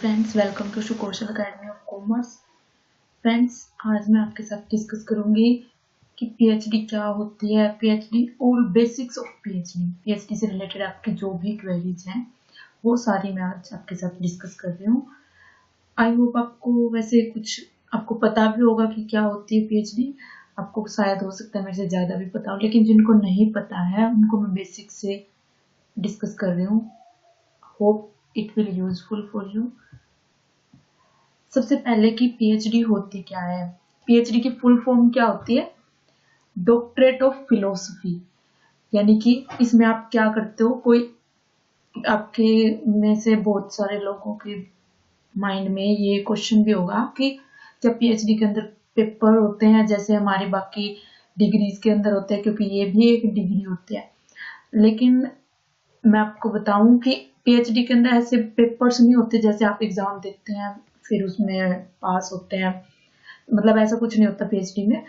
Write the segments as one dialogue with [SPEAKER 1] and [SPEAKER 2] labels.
[SPEAKER 1] Friends, welcome to Kaushal academy of commerce. Friends, आज मैं आपके साथ डिस्कस करूंगी कि पीएचडी क्या होती है, पीएचडी और बेसिक्स ऑफ पीएचडी से रिलेटेड आपकी जो भी क्वेरीज हैं वो सारी मैं आज आपके साथ डिस्कस कर रही हूँ। आई होप आपको वैसे कुछ आपको पता भी होगा कि क्या होती है पीएचडी। आपको शायद हो सकता है मेरे से ज़्यादा भी पता हो, लेकिन जिनको नहीं पता है उनको मैं बेसिक से डिस्कस कर रही हूँ। Hope it will useful for you. सबसे पहले कि पीएचडी होती क्या है। पीएचडी की फुल फॉर्म क्या होती है? Doctorate of philosophy. यानी कि इसमें आप क्या करते हो, कोई आपके में से बहुत सारे लोगों के माइंड में ये क्वेश्चन भी होगा कि क्या पीएचडी के अंदर पेपर होते हैं जैसे हमारी बाकी डिग्रीज के अंदर होते हैं, क्योंकि ये भी एक डिग्री होती है। लेकिन मैं आपको बताऊं कि पीएचडी के अंदर ऐसे पेपर्स नहीं होते जैसे आप एग्जाम देते हैं फिर उसमें पास होते हैं, मतलब ऐसा कुछ नहीं होता पीएचडी में।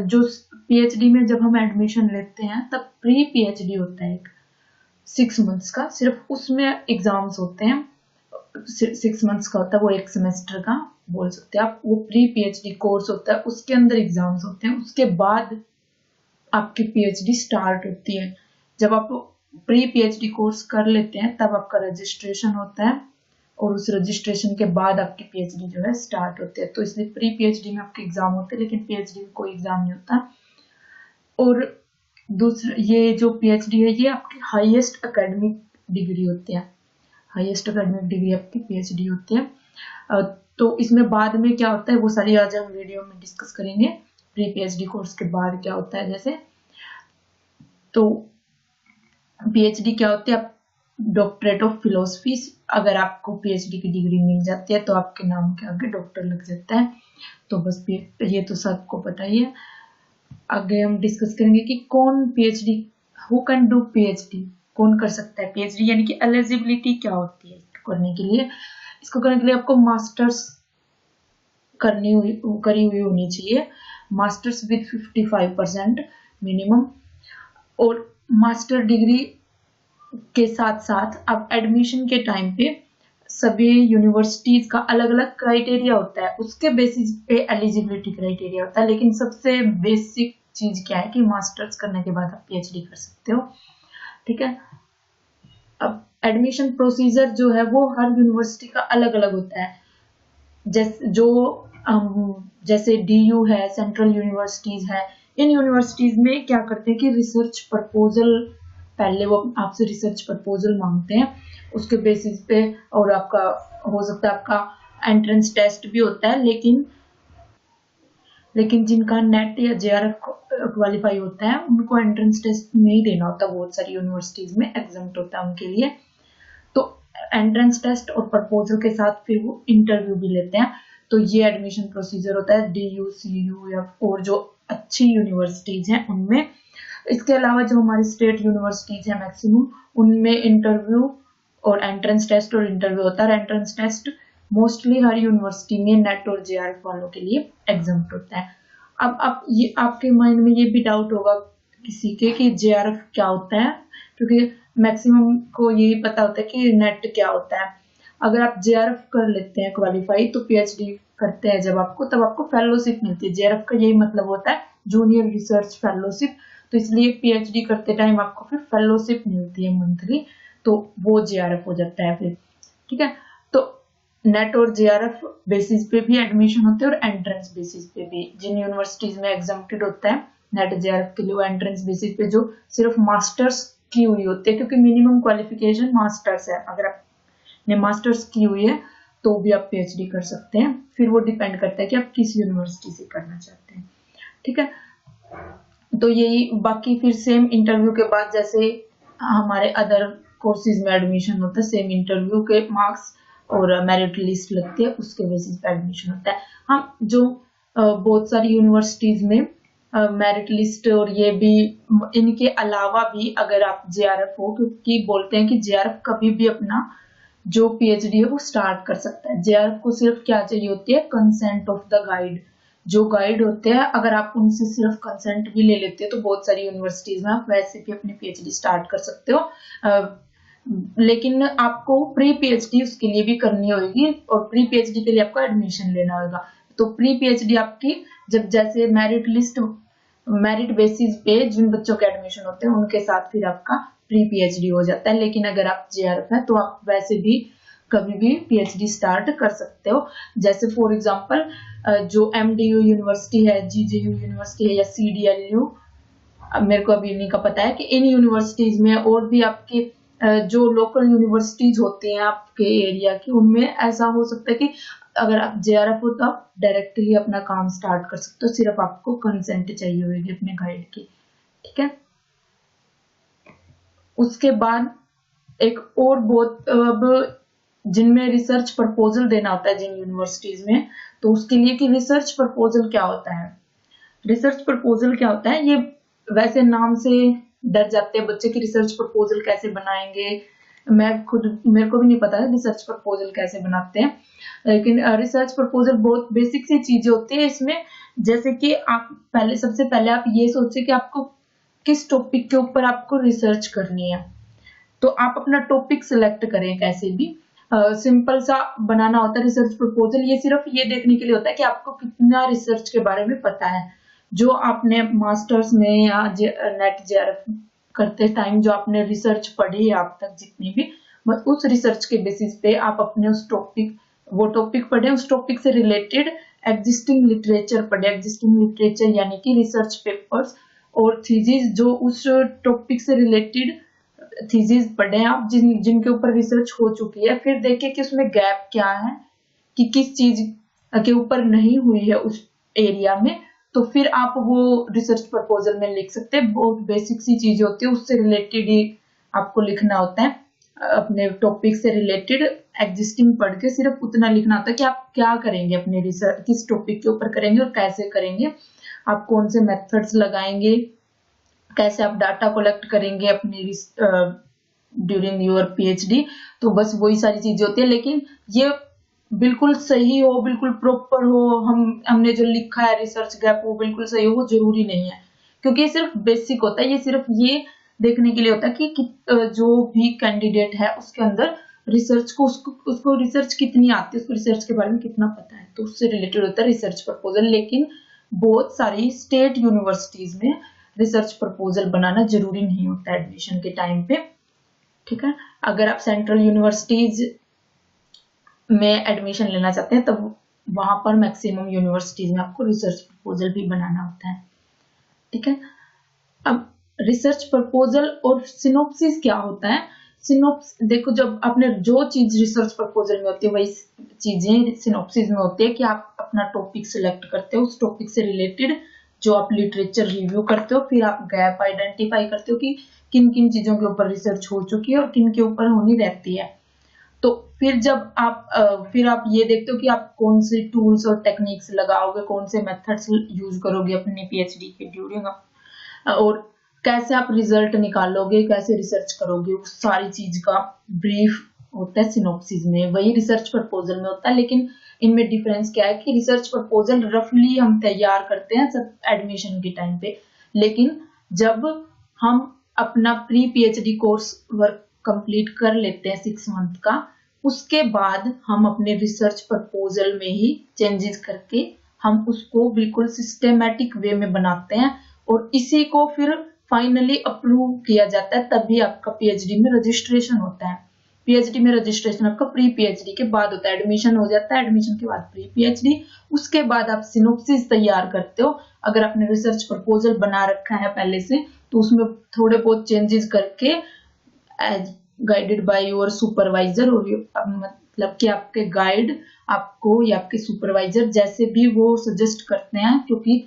[SPEAKER 1] जो पीएचडी में जब हम एडमिशन लेते हैं तब प्री पीएचडी होता है एक 6 मंथ्स का, सिर्फ उसमें एग्जाम्स होते हैं। 6 मंथ्स का होता है वो, एक सेमेस्टर का बोल सकते हैं आप। वो प्री पीएचडी कोर्स होता है, उसके अंदर एग्जाम्स होते हैं। उसके बाद आपकी पीएचडी स्टार्ट होती है। जब आप प्री पीएचडी कोर्स कर लेते हैं तब आपका रजिस्ट्रेशन होता है और उस रजिस्ट्रेशन के बाद आपकी पीएचडी जो है स्टार्ट होती है। तो इसलिए प्री पीएचडी में आपके एग्जाम होते हैं, लेकिन पीएचडी में कोई एग्जाम नहीं होता। और दूसरा, ये जो पीएचडी है ये आपकी हाईएस्ट एकेडमिक डिग्री होती है। हाईएस्ट एकेडमिक डिग्री आपकी पीएचडी होती है। तो इसमें बाद में क्या होता है वो सारी आज हम वीडियो में डिस्कस करेंगे। प्री पीएचडी कोर्स के बाद क्या होता है, जैसे तो पीएचडी क्या होती है? Doctorate of philosophy. अगर आपको पीएचडी की डिग्री मिल जाती है तो आपके नाम के आगे डॉक्टर लग जाता है। तो बस ये तो सबको पता ही है। आगे हम डिस्कस करेंगे कि कौन PhD, who can do PhD, कौन कर सकता है पीएचडी, यानी कि एलिजिबिलिटी क्या होती है इसको करने के लिए। इसको करने के लिए आपको मास्टर्स करी हुई होनी चाहिए, मास्टर्स विद 55% मिनिमम। और मास्टर डिग्री के साथ साथ अब एडमिशन के टाइम पे सभी यूनिवर्सिटीज का अलग अलग क्राइटेरिया होता है, उसके बेसिस पे एलिजिबिलिटी क्राइटेरिया होता है। लेकिन सबसे बेसिक चीज क्या है कि मास्टर्स करने के बाद आप पीएचडी कर सकते हो, ठीक है। अब एडमिशन प्रोसीजर जो है वो हर यूनिवर्सिटी का अलग अलग होता है। जैसे डीयू है, सेंट्रल यूनिवर्सिटीज है, इन यूनिवर्सिटीज में क्या करते हैं कि रिसर्च प्रपोजल, पहले वो आपसे रिसर्च प्रपोजल मांगते हैं, उसके बेसिस पे। और आपका हो सकता है आपका एंट्रेंस टेस्ट भी होता है, लेकिन जिनका नेट या जेआरएफ क्वालिफाई होता है उनको एंट्रेंस टेस्ट नहीं देना होता। बहुत सारी यूनिवर्सिटीज में एग्जाम्प्ट होता है उनके लिए। तो एंट्रेंस टेस्ट और प्रपोजल के साथ फिर वो इंटरव्यू भी लेते हैं। तो ये एडमिशन प्रोसीजर होता है डीयू, सीयू या और जो अच्छी यूनिवर्सिटीज हैं उनमें। इसके अलावा जो हमारी स्टेट यूनिवर्सिटीज है मैक्सिमम, उनमें इंटरव्यू और एंट्रेंस टेस्ट और इंटरव्यू होता है। एंट्रेंस टेस्ट मोस्टली हर यूनिवर्सिटी में नेट और जेआरएफ वालों के लिए एग्जाम्प्ट होता है। अब ये आपके माइंड में ये भी डाउट होगा किसी के कि जेआरएफ क्या होता है, क्योंकि मैक्सिमम को यही पता होता है कि नेट क्या होता है। अगर आप जेआरएफ कर लेते हैं क्वालिफाई, तो पीएचडी करते हैं जब आपको, तब आपको फेलोशिप मिलती है। जेआरएफ का यही मतलब होता है जूनियर रिसर्च फेलोशिप। तो इसलिए पीएचडी करते टाइम आपको फिर फेलोशिप मिलती है मंथली, तो वो जेआरएफ हो जाता है फिर, ठीक है। तो नेट और जेआरएफ बेसिस पे भी एडमिशन होते हैं और एंट्रेंस बेसिस पे भी। जिन यूनिवर्सिटीज में एग्जाम्प्टेड होता है नेट जेआरएफ के लिए, वो एंट्रेंस बेसिस पे जो सिर्फ मास्टर्स की हुई होती है, क्योंकि मिनिमम क्वालिफिकेशन मास्टर्स है। अगर आपने मास्टर्स की हुई है तो भी आप पीएचडी कर सकते हैं। फिर वो डिपेंड करता है कि आप किस यूनिवर्सिटी से करना चाहते हैं, ठीक है। तो यही, बाकी फिर सेम इंटरव्यू के बाद जैसे हमारे अदर कोर्सेज में एडमिशन होता है, सेम इंटरव्यू के मार्क्स और मेरिट लिस्ट लगती है, उसके बेसिस पे एडमिशन होता है। हम जो बहुत सारी यूनिवर्सिटीज में मेरिट लिस्ट और ये भी, इनके अलावा भी अगर आप जेआरएफ हो, क्योंकि बोलते हैं कि जेआरएफ कभी भी अपना जो पीएचडी है वो स्टार्ट कर सकता है। जेआरएफ को सिर्फ क्या चाहिए होती है? Consent of the guide. जो गाइड होते हैं, अगर आप उनसे सिर्फ कंसेंट भी ले लेते हो तो बहुत सारी यूनिवर्सिटीज में आप वैसे भी अपनी पीएचडी स्टार्ट कर सकते हो। लेकिन आपको प्री पीएचडी उसके लिए भी करनी होगी और प्री पीएचडी के लिए आपको एडमिशन लेना होगा। तो प्री पीएचडी आपकी जब जैसे मेरिट बेसिस पे जिन बच्चों के एडमिशन होते हैं उनके साथ फिर आपका प्री पीएचडी हो जाता है। लेकिन अगर आप जेआरएफ है तो आप वैसे भी कभी भी पीएचडी स्टार्ट कर सकते हो। जैसे फॉर एग्जांपल जो एमडीयू यूनिवर्सिटी है, जीजेयू यूनिवर्सिटी है या सीडीएलयू, मेरे को अभी इन्हीं का पता है कि इन यूनिवर्सिटीज में और भी आपके जो लोकल यूनिवर्सिटीज होती हैं आपके एरिया की, उनमें ऐसा हो सकता है कि अगर आप जेआरएफ हो तो आप डायरेक्टली अपना काम स्टार्ट कर सकते हो, सिर्फ आपको कंसेंट चाहिए होगी अपने गाइड की। ठीक है, उसके बाद एक और बहुत अब जिनमें रिसर्च प्रपोजल देना होता है जिन यूनिवर्सिटीज में, तो उसके लिए कि रिसर्च प्रपोजल क्या होता है। रिसर्च प्रपोजल क्या होता है, ये वैसे नाम से डर जाते हैं बच्चे की रिसर्च प्रपोजल कैसे बनाएंगे। मेरे को भी नहीं पता है रिसर्च प्रपोजल कैसे बनाते हैं, लेकिन रिसर्च प्रपोजल बहुत बेसिक सी चीजें होती है इसमें। जैसे कि आप सबसे पहले आप ये सोचे कि आपको किस टॉपिक के ऊपर आपको रिसर्च करनी है, तो आप अपना टॉपिक सिलेक्ट करें। कैसे भी सिंपल सा बनाना होता है रिसर्च प्रपोजल। ये सिर्फ ये देखने के लिए होता है कि आपको कितना रिसर्च के बारे में पता है, जो आपने मास्टर्स में या नेट जेआरएफ करते टाइम जो आपने रिसर्च पढ़ी है आप तक जितनी भी, बस उस रिसर्च के बेसिस पे आप अपने उस टॉपिक पढ़े, उस टॉपिक से रिलेटेड एग्जिस्टिंग लिटरेचर पढ़े। एग्जिस्टिंग लिटरेचर यानी कि रिसर्च पेपर्स और थीसिस जो उस टॉपिक से रिलेटेड थीसिस पढ़े आप जिनके ऊपर रिसर्च हो चुकी है। फिर देखिए कि उसमें गैप क्या है, कि किस चीज के ऊपर नहीं हुई है उस एरिया में, तो फिर आप वो रिसर्च प्रपोजल में लिख सकते हैं। बहुत बेसिक सी चीजें होती है, उससे रिलेटेड ही आपको लिखना होता है। अपने टॉपिक से रिलेटेड एग्जिस्टिंग पढ़ के सिर्फ उतना लिखना होता है कि आप क्या करेंगे अपने रिसर्च, किस टॉपिक के ऊपर करेंगे और कैसे करेंगे, आप कौन से मेथड्स लगाएंगे, कैसे आप डाटा कलेक्ट करेंगे अपनी ड्यूरिंग योर पीएचडी। तो बस वही सारी चीजें होती है, लेकिन ये बिल्कुल सही हो, बिल्कुल प्रॉपर हो, हमने जो लिखा है रिसर्च गैप वो बिल्कुल सही हो, वो जरूरी नहीं है, क्योंकि ये सिर्फ बेसिक होता है। ये सिर्फ ये देखने के लिए होता है कि जो भी कैंडिडेट है उसके अंदर रिसर्च को उसको रिसर्च कितनी आती है, उसको रिसर्च के बारे में कितना पता है, तो उससे रिलेटेड होता है रिसर्च प्रपोजल। लेकिन बहुत सारी स्टेट यूनिवर्सिटीज में रिसर्च प्रपोजल बनाना जरूरी नहीं होता एडमिशन के टाइम पे। ठीक है, अगर आप सेंट्रल यूनिवर्सिटीज में एडमिशन लेना चाहते हैं तब वहां पर मैक्सिमम यूनिवर्सिटीज में आपको रिसर्च प्रपोजल भी बनाना होता है। ठीक है, अब रिसर्च प्रपोजल और सिनॉप्सिस क्या होता है। देखो, जब आपने जो चीज रिसर्च प्रपोजल में होती है वही चीजें सिनॉप्सिस में होती है, कि आप अपना टॉपिक सिलेक्ट करते हो, उस टॉपिक से रिलेटेड जो आप लिटरेचर रिव्यू करते हो, फिर आप गैप आइडेंटिफाई करते हो कि किन किन चीजों के ऊपर रिसर्च हो चुकी है और किन के ऊपर होनी रहती है। तो फिर जब आप ये देखते हो कि आप कौन से टूल्स और टेक्निक्स लगाओगे, कौन से मेथड्स यूज करोगे अपने पीएचडी के ड्यूरिंग, और कैसे आप रिजल्ट निकालोगे, कैसे रिसर्च करोगे, उस सारी चीज का ब्रीफ होता है सिनॉप्सिस में। वही रिसर्च प्रपोजल में होता है, लेकिन इनमें डिफरेंस क्या है कि रिसर्च प्रपोजल रफली हम तैयार करते हैं सब एडमिशन के टाइम पे, लेकिन जब हम अपना pre PhD course work complete कर लेते हैं 6 मंथ का, उसके बाद हम अपने रिसर्च प्रपोजल में ही चेंजेस करके हम उसको बिल्कुल सिस्टेमैटिक वे में बनाते हैं और इसी को फिर फाइनली अप्रूव किया जाता है, तभी आपका पीएचडी में रजिस्ट्रेशन होता है। पीएचडी में रजिस्ट्रेशन आपका प्री पीएचडी के बाद होता है, एडमिशन हो जाता है, एडमिशन के बाद प्री पीएचडी, उसके बाद आप सिनॉप्सिस तैयार करते हो। अगर आपने रिसर्च प्रपोजल बना रखा है पहले से तो उसमें थोड़े बहुत चेंजेस करके as guided by your supervisor, और मतलब कि आपके गाइड आपको या आपके सुपरवाइजर जैसे भी वो सजेस्ट करते हैं, क्योंकि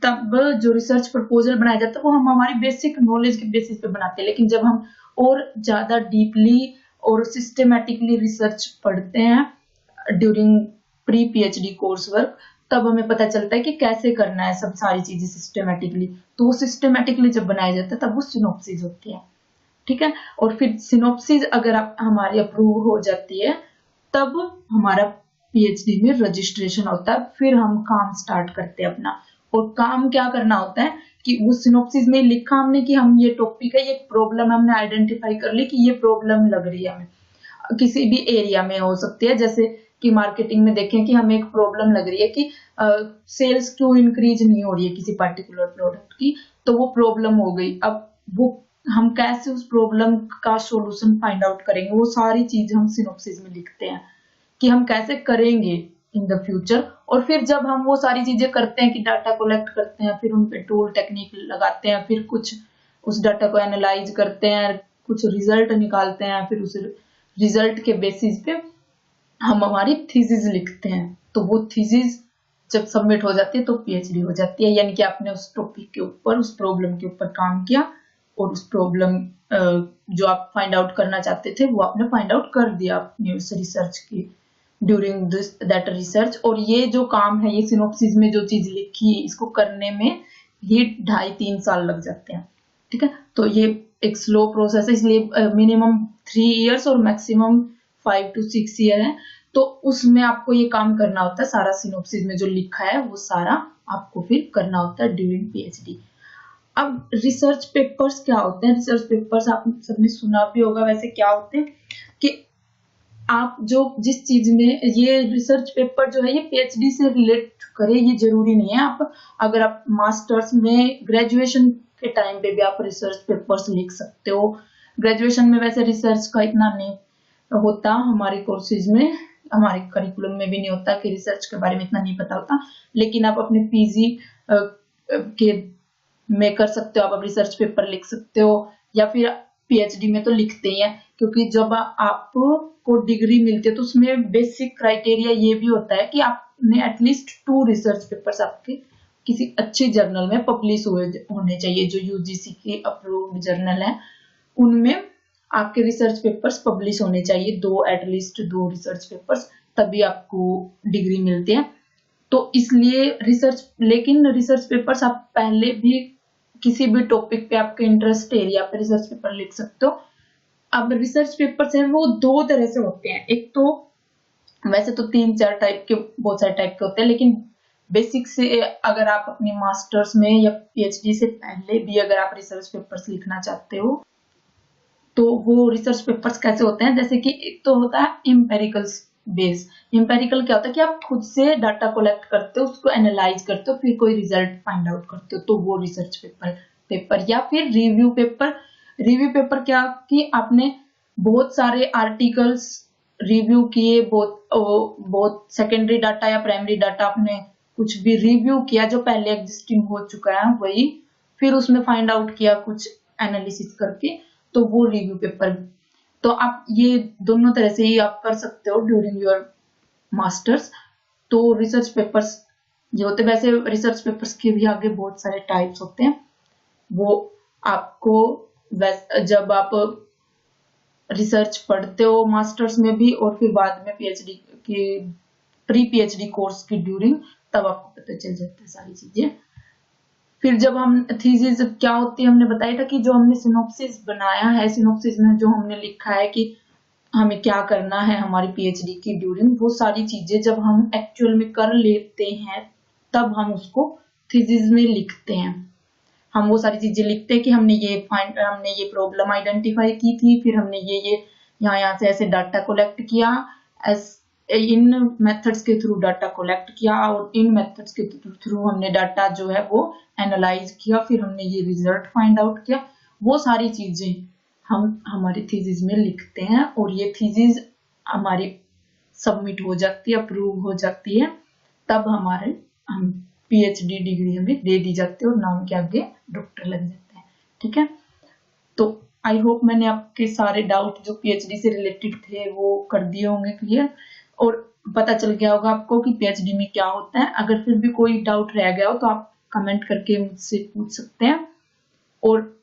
[SPEAKER 1] तब जो रिसर्च प्रपोजल बनाया जाता है वो हम हमारी बेसिक नॉलेज के बेसिस पे बनाते हैं, लेकिन जब हम और ज्यादा डीपली और सिस्टेमेटिकली रिसर्च पढ़ते हैं during pre PhD course work, तब हमें पता चलता है कि कैसे करना है सब सारी चीजें सिस्टेमेटिकली। तो वो सिस्टेमेटिकली जब बनाया जाता है तब वो सिनॉप्सिस होती है। ठीक है, और फिर सिनॉप्सिस अगर हमारी अप्रूव हो जाती है तब हमारा पीएचडी में रजिस्ट्रेशन होता है, फिर हम काम स्टार्ट करते हैं अपना। और काम क्या करना होता है कि वो सिनॉप्सिस में लिखा हमने कि हम ये टॉपिक है, ये प्रॉब्लम हमने आइडेंटिफाई कर ली कि ये प्रॉब्लम लग रही है हमें, किसी भी एरिया में हो सकती है। जैसे कि मार्केटिंग में देखें कि हमें एक प्रॉब्लम लग रही है कि सेल्स क्यों इंक्रीज नहीं हो रही है किसी पर्टिकुलर प्रोडक्ट की, तो वो प्रॉब्लम हो गई। अब वो हम कैसे उस प्रॉब्लम का सॉल्यूशन फाइंड आउट करेंगे, वो सारी चीज हम सिनॉप्सिस में लिखते हैं कि हम कैसे करेंगे इन द फ्यूचर। और फिर जब हम वो सारी चीजें करते हैं कि डाटा कलेक्ट करते हैं, फिर उन पे टूल टेक्निक लगाते हैं, फिर कुछ उस डाटा को एनालाइज करते हैं, कुछ रिजल्ट निकालते हैं, फिर उस रिजल्ट के बेसिस पे हम हमारी थीसिस लिखते हैं। तो वो थीसिस जब सबमिट हो जाती है तो पीएचडी हो जाती है, यानी कि आपने उस टॉपिक के ऊपर, उस प्रॉब्लम के ऊपर काम किया और उस प्रॉब्लम जो आप फाइंड आउट करना चाहते थे वो आपने फाइंड आउट कर दिया अपनी उस रिसर्च की ड्यूरिंग दिस दैट रिसर्च। और ये जो काम है, ये सिनॉप्सिस में जो चीज लिखी है, इसको करने में ये 2.5-3 साल लग जाते हैं। ठीक है, तो ये एक स्लो प्रोसेस है, इसलिए मिनिमम 3 इयर्स और मैक्सिमम 5 to 6 ईयर है। तो उसमें आपको ये काम करना होता है, सारा सिनॉप्सिस में जो लिखा है वो सारा आपको फिर करना होता है ड्यूरिंग पीएचडी। अब रिसर्च पेपर्स क्या होते हैं? रिसर्च पेपर्स आप सबने सुना भी होगा, वैसे क्या होते हैं कि आप जो जिस चीज में, ये रिसर्च पेपर जो है ये पीएचडी से रिलेट करे ये जरूरी नहीं है। आप अगर आप मास्टर्स में, ग्रेजुएशन के टाइम पे भी आप रिसर्च पेपर्स लिख सकते हो। ग्रेजुएशन में वैसे रिसर्च का इतना नहीं होता, हमारे कोर्सेज में, हमारे करिकुलम में भी नहीं होता कि रिसर्च के बारे में इतना नहीं पता होता, लेकिन आप अपने पीजी के में कर सकते हो, आप रिसर्च पेपर लिख सकते हो, या फिर पीएचडी में तो लिखते ही हैं, क्योंकि जब आपको डिग्री मिलती है तो उसमें बेसिक क्राइटेरिया ये भी होता है कि आपने एटलीस्ट 2 रिसर्च पेपर्स आपके किसी अच्छे जर्नल में पब्लिश हुए होने चाहिए, जो यूजीसी के अप्रूव्ड जर्नल है उनमें आपके रिसर्च पेपर्स पब्लिश होने चाहिए, एटलीस्ट 2 रिसर्च पेपर्स, तभी आपको डिग्री मिलती है। तो इसलिए लेकिन रिसर्च पेपर्स आप पहले भी किसी भी टॉपिक पे, आपके इंटरेस्ट एरिया पे रिसर्च पेपर लिख सकते हो। अब रिसर्च पेपर्स हैं वो 2 तरह से होते हैं, एक तो वैसे तो 3-4 टाइप के, बहुत सारे टाइप के होते हैं, लेकिन बेसिक से अगर आप अपनी मास्टर्स में या पीएचडी से पहले भी अगर आप रिसर्च पेपर्स लिखना चाहते हो तो वो रिसर्च पेपर्स कैसे होते हैं, जैसे कि एक तो होता है एम्पेरिकल बेस। एम्पेरिकल क्या होता है कि आप खुद से डाटा कलेक्ट करते हो, उसको एनालाइज करते हो, फिर कोई रिजल्ट फाइंड आउट करते हो, तो वो रिसर्च पेपर या फिर रिव्यू पेपर। रिव्यू पेपर क्या कि आपने बहुत सारे आर्टिकल्स रिव्यू किए, बहुत सेकेंडरी डाटा या प्राइमरी डाटा आपने कुछ भी रिव्यू किया जो पहले एग्जिस्टिंग हो चुका है वही, फिर उसमें फाइंड आउट किया कुछ एनालिसिस करके, तो वो रिव्यू पेपर। तो आप ये दोनों तरह से ही आप कर सकते हो ड्यूरिंग योर मास्टर्स। तो रिसर्च पेपर्स जो होते हैं, वैसे रिसर्च पेपर्स के भी आगे बहुत सारे टाइप्स होते हैं, वो आपको जब आप रिसर्च पढ़ते हो मास्टर्स में भी और फिर बाद में पीएचडी के प्री पीएचडी कोर्स की ड्यूरिंग, तब आपको पता चल जाता है सारी चीजें। फिर जब हम थीसिस क्या होती है, हमने बताया था कि जो हमने सिनॉप्सिस बनाया है, सिनॉप्सिस में जो हमने लिखा है कि हमें क्या करना है हमारी पीएचडी की ड्यूरिंग, वो सारी चीजें जब हम एक्चुअल में कर लेते हैं तब हम उसको थीसिस में लिखते हैं। हम वो सारी चीजें लिखते हैं कि हमने ये प्रॉब्लम आइडेंटिफाई की थी, फिर हमने ये यहाँ से ऐसे डाटा कलेक्ट किया, इन मेथड्स के थ्रू डाटा कलेक्ट किया और इन मेथड्स के थ्रू हमने डाटा जो है वो एनालाइज किया, फिर हमने ये रिजल्ट फाइंड आउट किया। वो सारी चीजें हम हमारी थीसिस में लिखते हैं और ये थीसिस हमारी सबमिट हो जाती है, अप्रूव हो जाती है, तब हम पीएचडी डिग्री हमें दे दी जाती है और नाम के आगे डॉक्टर लग जाता है। ठीक है, तो आई होप मैंने आपके सारे डाउट जो पीएचडी से रिलेटेड थे वो कर दिए होंगे क्लियर, और पता चल गया होगा आपको कि पीएचडी में क्या होता है। अगर फिर भी कोई डाउट रह गया हो तो आप कमेंट करके मुझसे पूछ सकते हैं, और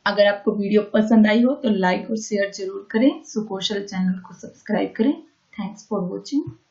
[SPEAKER 1] अगर आपको वीडियो पसंद आई हो तो लाइक और शेयर जरूर करें। सुकौशल चैनल को सब्सक्राइब करें। Thanks for watching.